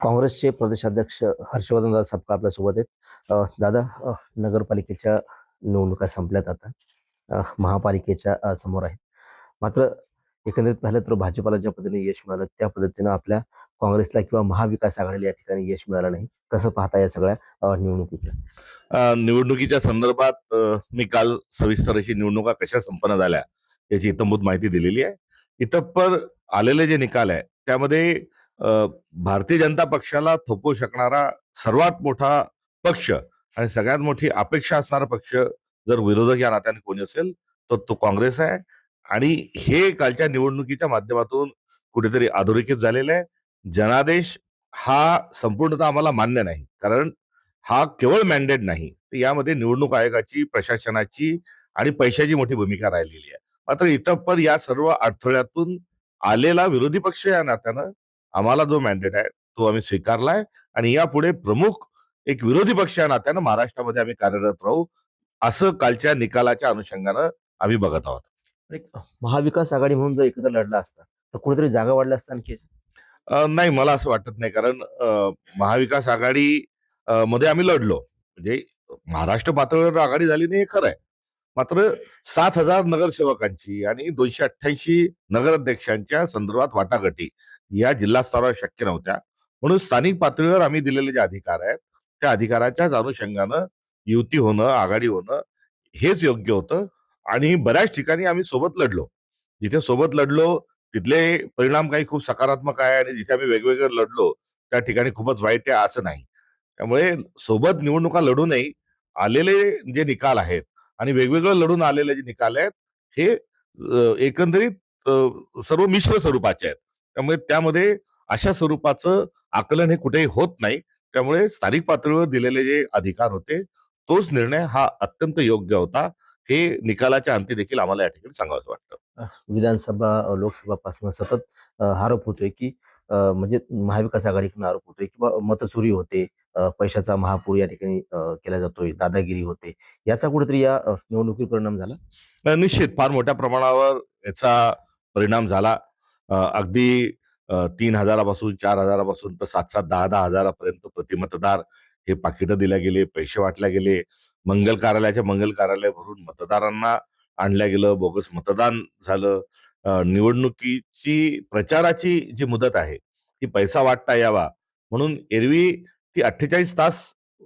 काँग्रेसचे प्रदेशाध्यक्ष हर्षवर्धनदादा सपकाळ आपल्यासोबत आहेत. दादा, नगरपालिकेच्या निवडणुका संपल्यात आता. महापालिकेच्या समोर आहेत. मात्र एकंदरीत पाहिलं तर भाजपला ज्या पद्धतीने यश मिळालं त्या पद्धतीनं आपल्या काँग्रेसला किंवा महाविकास आघाडीला या ठिकाणी यश मिळालं नाही. कसं पाहता या सगळ्या निवडणुकीकडे? निवडणुकीच्या संदर्भात मी काल सविस्तर अशी निवडणुका कशा संपन्न झाल्या याची इत्थंभूत माहिती दिलेली आहे. इतपर आलेले जे निकाल आहे त्यामध्ये भारतीय जनता पक्षाला थोपवू शकणारा सर्वात मोठा पक्ष आणि सगळ्यात मोठी अपेक्षा असणारा पक्ष जर विरोधक या नात्याने कोणी असेल तर तो काँग्रेस आहे. आणि हे कालच्या निवडणुकीच्या माध्यमातून कुठेतरी अधोरेखित झालेलं आहे. जनादेश हा संपूर्णतः आम्हाला मान्य नाही, कारण हा केवळ मॅन्डेट नाही, तर यामध्ये निवडणूक आयोगाची, प्रशासनाची आणि पैशाची मोठी भूमिका राहिलेली आहे. मात्र इतपर या सर्व अडथळ्यातून आलेला विरोधी पक्ष या नात्यानं आम्हाला जो मॅन्डेट आहे तो आम्ही स्वीकारलाय आणि यापुढे प्रमुख एक विरोधी पक्ष या नात्यानं महाराष्ट्रामध्ये आम्ही कार्यरत राहू, असं कालच्या निकालाच्या अनुषंगानं आम्ही बघत आहोत. एक महाविकास आघाडी म्हणून जर एकत्र लढला असता तर कुठेतरी जागा वाढल्या असता आणखी. नाही, मला असं वाटत नाही, कारण महाविकास आघाडी मध्ये आम्ही लढलो, म्हणजे महाराष्ट्र पातळीवर आघाडी झाली नाही हे खरं आहे. मात्र 7,000 नगरसेवकांची आणि 288 नगराध्यक्षांच्या संदर्भात वाटाघाटी या जिल्हा स्तरावर शक्य नव्हत्या. म्हणून स्थानिक पातळीवर आम्ही दिलेले जे अधिकार आहेत त्या अधिकाराच्याच अनुषंगानं युती होणं, आघाडी होणं हेच योग्य होतं. आणि बऱ्याच ठिकाणी आम्ही सोबत लढलो. जिथे सोबत लढलो तिथले परिणाम काही खूप सकारात्मक आहे आणि जिथे आम्ही वेगवेगळे लढलो त्या ठिकाणी खूपच वाईट आहे असं नाही. त्यामुळे सोबत निवडणुका लढूनही आलेले जे निकाल आहेत आणि वेगवेगळं लढून आलेले जे निकाल आहेत हे एकंदरीत सर्व मिश्र स्वरूपाचे आहेत. त्यामुळे त्यामध्ये अशा स्वरूपाचं आकलन हे कुठेही होत नाही. त्यामुळे स्थानिक पातळीवर दिलेले जे अधिकार होते तोच निर्णय हा अत्यंत योग्य होता, हे निकालाच्या अंती देखील आम्हाला या ठिकाणी सांगावंसं वाटतं. विधानसभा लोकसभापासून सतत आरोप होतोय की म्हणजे महाविकास आघाडीकडून आरोप होतोय किंवा मतचोरी होते, पैशाचा महापूर या ठिकाणी केला जातोय, दादागिरी होते. याचा कुठेतरी या निवडणुकीवर परिणाम झाला? निश्चित फार मोठ्या प्रमाणावर याचा परिणाम झाला. अगदी 3,000पासून 4,000पासून तर 7,000, 10,000, 10,000पर्यंत प्रतिमतदार हे पाकिटं दिल्या गेले, पैसे वाटल्या गेले. मंगल कार्यालय भरून मतदारांना आणल्या गेलं, बोगस मतदान झालं. निवडणुकीची प्रचाराची जी मुदत आहे ती पैसा वाटता यावा म्हणून एरवी ती 48 तास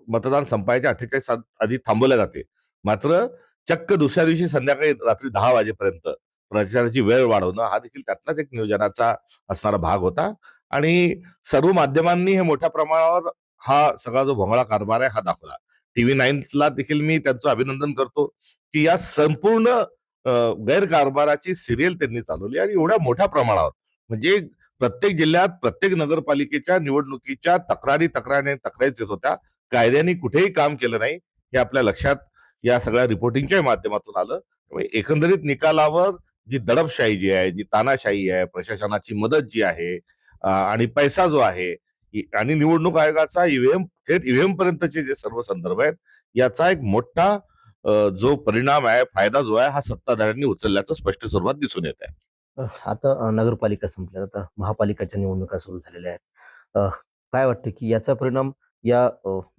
मतदान संपायच्या 48 तास आधी थांबवल्या जाते. मात्र चक्क दुसऱ्या दिवशी संध्याकाळी रात्री 10 वाजेपर्यंत प्रचाराची वेळ वाढवणं हा देखील त्यातलाच एक नियोजनाचा असणारा भाग होता. आणि सर्व माध्यमांनी हे मोठ्या प्रमाणावर हा सगळा जो भोंगळा कारभार आहे हा दाखवला. TV9ला देखील मी त्यांचं अभिनंदन करतो की या संपूर्ण गैरकारभाराची सिरियल त्यांनी चालवली आणि एवढ्या मोठ्या प्रमाणावर, म्हणजे प्रत्येक जिल्ह्यात प्रत्येक नगरपालिकेच्या निवडणुकीच्या तक्रारीच येत होत्या. कायद्याने कुठेही काम केलं नाही हे आपल्या लक्षात या सगळ्या रिपोर्टिंगच्या माध्यमातून आलं. त्यामुळे एकंदरीत निकालावर जी दडपशाही जी आहे, जी तानाशाही आहे, प्रशासनाची मदत जी आहे आणि पैसा जो आहे आणि निवडणूक आयोगाचा थेट ईव्हीएम पर्यंतचे जे सर्व संदर्भ आहेत याचा एक मोठा जो परिणाम आहे, फायदा जो आहे हा सत्ताधाऱ्यांनी उचलल्याचं स्पष्ट स्वरूपात दिसून येत आहे. आता नगरपालिका संपल्या, आता महापालिकाच्या निवडणुका सुरू झालेल्या आहेत. काय वाटतं की याचा परिणाम या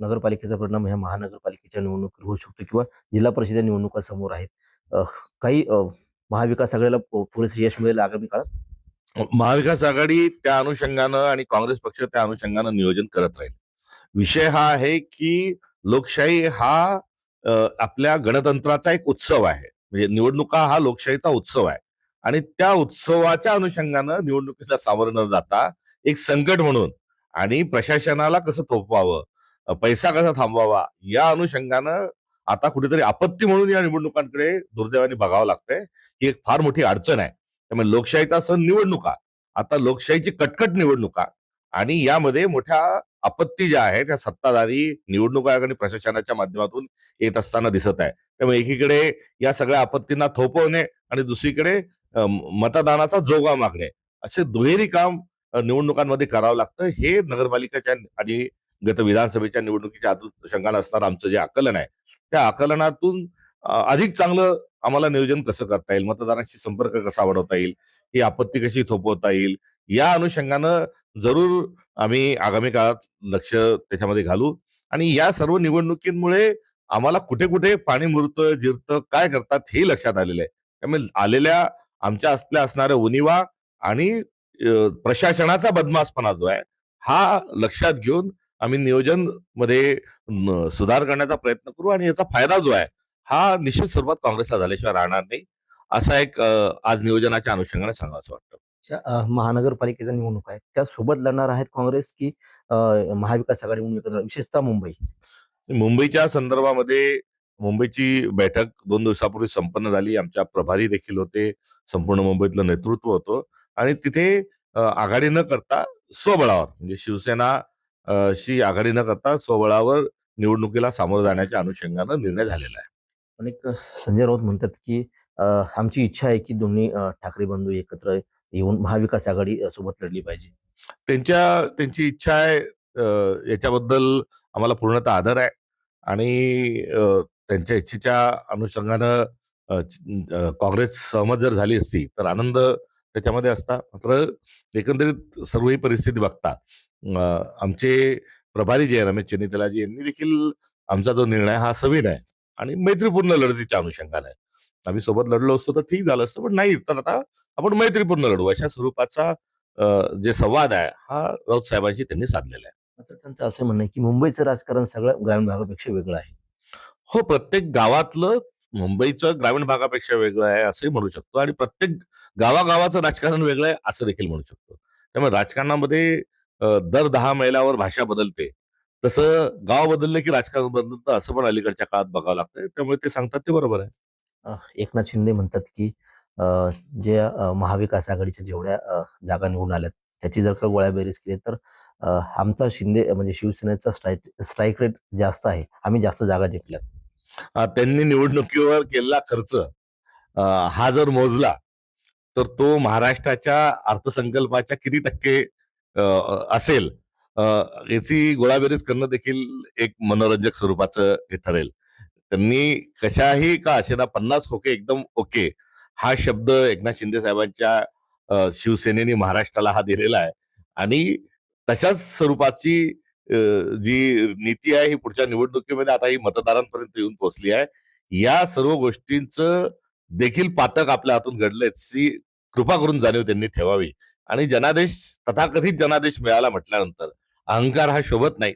नगरपालिकेचा परिणाम ह्या महानगरपालिकेच्या निवडणुकीवर होऊ शकतो किंवा जिल्हा परिषद निवडणुका समोर आहेत. काही महाविकास आघाडीला पुरेसे यश मिळेल आगामी काळात? महाविकास आघाडी त्या अनुषंगानं आणि काँग्रेस पक्ष त्या अनुषंगानं नियोजन करत राहील. विषय हा आहे की लोकशाही हा आपल्या गणतंत्राचा एक उत्सव आहे. म्हणजे निवडणुका हा लोकशाहीचा उत्सव आहे आणि त्या उत्सवाच्या अनुषंगानं निवडणुकीला सामोरं न जाता एक संकट म्हणून आणि प्रशासनाला कसं थोपवावं, पैसा कसा थांबवावा या अनुषंगानं आता कुठेतरी आपत्ती म्हणून या निवडणुकांकडे दुर्दैवाने बघावं लागतंय. ही एक फार मोठी अडचण आहे. त्यामुळे लोकशाहीचा सण निवडणुका, आता लोकशाहीची कटकट निवडणुका आणि यामध्ये मोठ्या आपत्ती ज्या आहेत त्या सत्ताधारी निवडणूक आयोग आणि प्रशासनाच्या माध्यमातून येत असताना दिसत आहे. त्यामुळे एकीकडे या सगळ्या आपत्तींना थोपवणे आणि दुसरीकडे मतदानाचा जोगा मागणे असे दुहेरी काम निवडणुकांमध्ये करावं लागतं. हे नगरपालिकेच्या आणि गत विधानसभेच्या निवडणुकीच्या अनुषंगानं असणारं आमचं जे आकलन आहे त्या आकलनातून अधिक चांगलं आम्हाला नियोजन कसं करता येईल, मतदारांशी संपर्क कसा वाढवता येईल, ही आपत्ती कशी थोपवता येईल या अनुषंगानं जरूर आम्ही आगामी काळात लक्ष त्याच्यामध्ये घालू आणि या सर्व निवडणुकींमुळे आम्हाला कुठे कुठे पाणी मुरतं जिरतं काय करतात हे लक्षात आलेलं आहे. त्यामुळे आलेल्या आमच्या असणाऱ्या उणिवा आणि प्रशासनाचा बदमाशपणा जो आहे हा लक्षात घेऊन आम्ही नियोजन मध्ये सुधार करण्याचा प्रयत्न करू आणि याचा फायदा जो आहे हा निश्चित स्वरूपात काँग्रेसला झाल्याशिवाय राहणार नाही. असा एक आज नियोजनाच्या अनुषंगाने सांगावं वाटतं. महानगरपालिकेच्या निवडणूक आहेत त्या सोबत लढणार आहेत काँग्रेस की महाविकास आघाडी म्हणून एकत्र, विशेषतः मुंबई? मुंबईच्या संदर्भामध्ये मुंबईची बैठक 2 दिवसापूर्वी संपन्न झाली. आमच्या प्रभारी देखील होते. संपूर्ण मुंबईतलं नेतृत्व होतं आणि तिथे आघाडी न करता स्वबळावर म्हणजे शिवसेना शी आघाडी न करता स्वबळावर निवडणुकीला सामोरं जाण्याच्या अनुषंगानं निर्णय झालेला आहे. अनेक संजय राऊत म्हणतात की आमची इच्छा आहे की दोन्ही ठाकरे बंधू एकत्र येऊन महाविकास आघाडी सोबत लढली पाहिजे. त्यांची इच्छा आहे याच्याबद्दल आम्हाला पूर्णतः आदर आहे आणि त्यांच्या इच्छेच्या अनुषंगानं काँग्रेस सहमत जर झाली असती तर आनंद त्याच्यामध्ये असता. मात्र एकंदरीत सर्व ही परिस्थिती बघता आमचे प्रभारी जे आहे रमेश चेन्नीतलाजी यांनी देखील आमचा जो निर्णय हा सविन आहे आणि मैत्रीपूर्ण लढतीच्या अनुषंगाने आहे. आम्ही सोबत लढलो असतो तर ठीक झालं असतं पण नाही तर आता आपण मैत्रीपूर्ण लढू अशा स्वरूपाचा जे संवाद आहे हा राऊत साहेबांशी त्यांनी साधलेला आहे. मात्र त्यांचं असं म्हणणं आहे की मुंबईचं राजकारण सगळ्या ग्रामीण भागापेक्षा वेगळं आहे. हो, प्रत्येक गावातलं मुंबईचं ग्रामीण भागापेक्षा वेगळं आहे असंही म्हणू शकतो आणि प्रत्येक गावागावाचं राजकारण वेगळं आहे असं देखील म्हणू शकतो. त्यामुळे राजकारणामध्ये दर 10 मैलावर भाषा बदलते. तसं गाव बदललं की राजकारण बदलतं असं पण अलीकडच्या काळात बघावं लागतंय. त्यामुळे ते सांगतात ते बरोबर आहे. एकनाथ शिंदे म्हणतात की अ, जे महाविकास आघाडीच्या जेवढ्या जागा निवडून आल्यात त्याची जर का गोळ्याबेरीज केली तर आमचा शिंदे म्हणजे शिवसेनेचा स्ट्राईक रेट जास्त आहे. आम्ही जास्त जागा जिंकल्यात. त्यांनी निवडणुकीवर केलेला खर्च हा जर मोजला तर तो महाराष्ट्राच्या अर्थसंकल्पाच्या किती टक्के असेल अ, याची गोळाबेरीज करणं देखील एक मनोरंजक स्वरूपाचं हे ठरेल. त्यांनी कशाही का असेना 50 खोके एकदम ओके हा शब्द एकनाथ शिंदे साहेबांच्या शिवसेनेने महाराष्ट्राला हा दिलेला आहे आणि तशाच स्वरूपाची अ, जी नीती आहे ही पुढच्या निवडणुकीमध्ये आता ही मतदारांपर्यंत येऊन पोहोचली आहे. या सर्व गोष्टींचं देखील पातक आपल्या हातून घडलंय ती कृपा करून जाणीव त्यांनी ठेवावी आणि जनादेश तथाकथित जनादेश मिळाला म्हटल्यानंतर अहंकार हा शोभत नाही.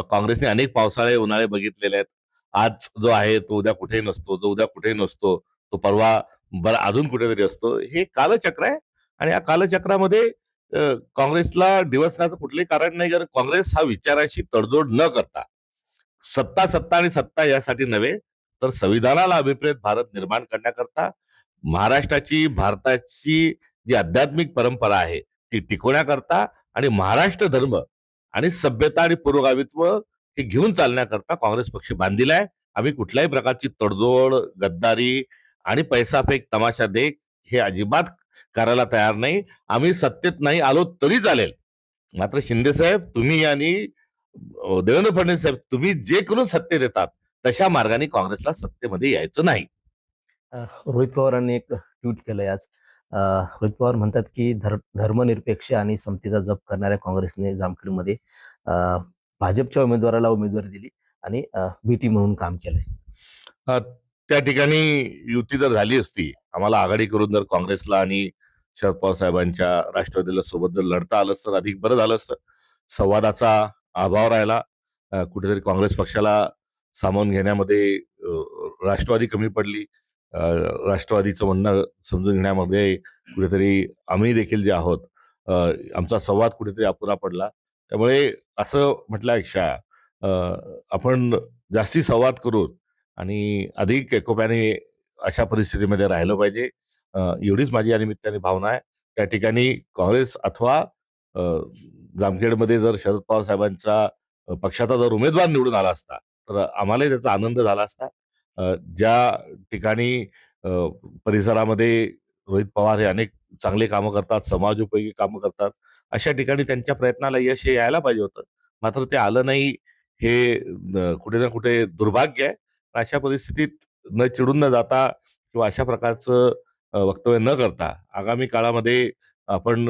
काँग्रेसने अनेक पावसाळे उन्हाळे बघितलेले आहेत. आज जो आहे तो उद्या कुठेही नसतो, जो उद्या कुठेही नसतो, तो परवा बरं अजून कुठेतरी असतो. हे कालचक्र आहे आणि या कालचक्रामध्ये काँग्रेसला डिवचण्याचं कुठलंही कारण नाही. कारण काँग्रेस हा विचाराशी तडजोड न करता सत्ता, सत्ता आणि सत्ता यासाठी नव्हे, तर संविधानाला अभिप्रेत भारत निर्माण करण्याकरता महाराष्ट्राची, भारताची जी आध्यात्मिक परंपरा आहे, ती टिकवण्याकरता आणि महाराष्ट्र धर्म आणि सभ्यता आणि पुरोगामित्व हे घेऊन चालण्याकरता काँग्रेस पक्ष बांधील आहे. आम्ही कुठल्याही प्रकारची तडजोड, गद्दारी आणि पैसाफेक, तमाशा देख हे अजिबात करायला तयार नाही. आम्ही सत्तेत नाही आलो तरी चालेल. मात्र शिंदेसाहेब तुम्ही आणि देवेंद्र फडणवीस साहेब तुम्ही जे करून सत्तेत येतात तशा मार्गाने काँग्रेसला सत्तेमध्ये यायचं नाही. रोहित पवारांनी एक ट्विट केलंय आज. रोहित पवार म्हणतात की धर्मनिरपेक्ष आणि समतेचा जप करणाऱ्या काँग्रेसने जामखेडमध्ये अ, भाजपच्या उमेदवाराला उमेदवारी दिली आणि बी टीम म्हणून काम केलंय. अ, त्या ठिकाणी युती जर झाली असती आम्हाला आघाडी करून जर काँग्रेसला आणि शरद पवार साहेबांच्या राष्ट्रवादीला सोबत जर लढता आलं असतं तर अधिक बरं झालं असतं. संवादाचा अभाव राहिला. कुठेतरी काँग्रेस पक्षाला सामावून घेण्यामध्ये राष्ट्रवादी कमी पडली. राष्ट्रवादीचं म्हणणं समजून घेण्यामध्ये कुठेतरी आम्ही देखील जे आहोत अ, आमचा संवाद कुठेतरी अपुरा पडला. त्यामुळे असं म्हटल्यापेक्षा आपण जास्ती संवाद करून आणि अधिक एकोप्याने अशा परिस्थितीमध्ये राहिलं पाहिजे. एवढीच माझी या निमित्ताने भावना आहे. त्या ठिकाणी काँग्रेस अथवा अ, जामखेडमध्ये जर शरद पवार साहेबांचा पक्षाचा जर उमेदवार निवडून आला असता, तर आम्हालाही त्याचा आनंद झाला असता. ज्या ठिकाणी अ, परिसरामध्ये रोहित पवार हे अनेक चांगले कामं करतात, समाजोपयोगी कामं करतात. अशा ठिकाणी त्यांच्या प्रयत्नाला यश हे यायला पाहिजे होतं. मात्र ते आलं नाही हे कुठे ना कुठे दुर्भाग्य आहे. अशा परिस्थितीत न चिडून न जाता किंवा अशा प्रकारचं वक्तव्य न करता आगामी काळामध्ये आपण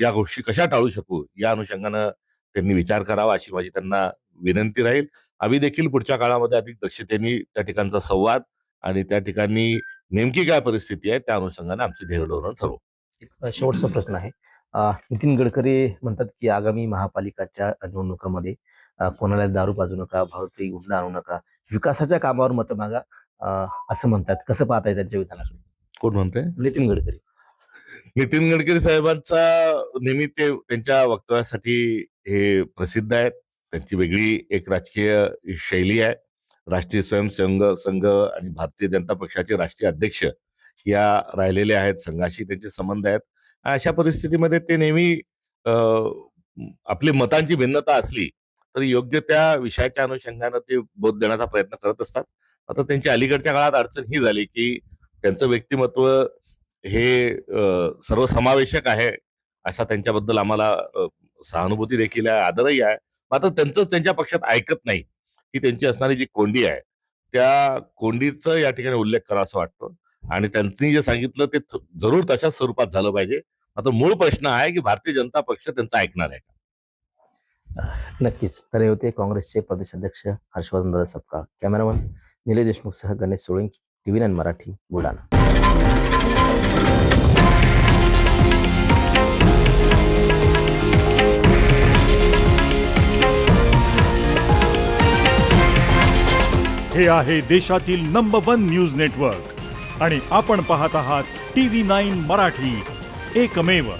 या गोष्टी कशा टाळू शकू या अनुषंगानं त्यांनी विचार करावा अशी माझी त्यांना विनंती राहील. आम्ही देखील पुढच्या काळामध्ये अधिक दक्षतेने त्या ठिकाणचा संवाद आणि त्या ठिकाणी नेमकी काय परिस्थिती आहे त्या अनुषंगाने आमची ध्येय धोरण ठरवू. एक शेवटचा प्रश्न आहे. नितीन गडकरी म्हणतात की आगामी महापालिकाच्या निवडणुकामध्ये कोणाला दारू पाजू नका, भावत्री गुंड आणू नका, विकासाच्या कामावर मतं मागा, असं म्हणतात. कसं पाहताय त्यांच्या विधानाकडे कोण म्हणते? नितीन गडकरी? नितीन गडकरी साहेबांचा नेहमी ते त्यांच्या वक्तव्यासाठी हे प्रसिद्ध आहेत. त्यांची वेगळी एक राजकीय शैली आहे. राष्ट्रीय स्वयंसेवक संघ आणि भारतीय जनता पक्षाचे राष्ट्रीय अध्यक्ष या राहिलेले आहेत. संघाशी त्यांचे संबंध आहेत. अशा परिस्थितीमध्ये ते नेहमी अ, आपली मतांची भिन्नता असली तरी योग्य त्या विषयाच्या अनुषंगानं ते बोध देण्याचा प्रयत्न करत असतात. आता त्यांची अलीकडच्या काळात अडचण ही झाली की त्यांचं व्यक्तिमत्व हे सर्वसमावेशक आहे असा त्यांच्याबद्दल आम्हाला सहानुभूती देखील आहे, आदरही आहे. मात्र त्यांचंच त्यांच्या पक्षात ऐकत नाही ही त्यांची असणारी जी कोंडी आहे त्या कोंडीचं या ठिकाणी उल्लेख करावा वाटतो आणि त्यांनी जे सांगितलं ते जरूर तशाच स्वरूपात झालं पाहिजे. मात्र मूळ प्रश्न आहे की भारतीय जनता पक्ष त्यांचा ऐकणार आहे का? नक्कीच. तर हे होते काँग्रेसचे प्रदेशाध्यक्ष हर्षवर्धन दादा सपकाळ. कॅमेरामन निलेश देशमुखसह गणेश सोळंकी, TV9 मराठी, बुलढाणा. हे आहे देशातील नंबर 1 न्यूज नेटवर्क आणि आपण पाहत आहात TV9 मराठी, एकमेव.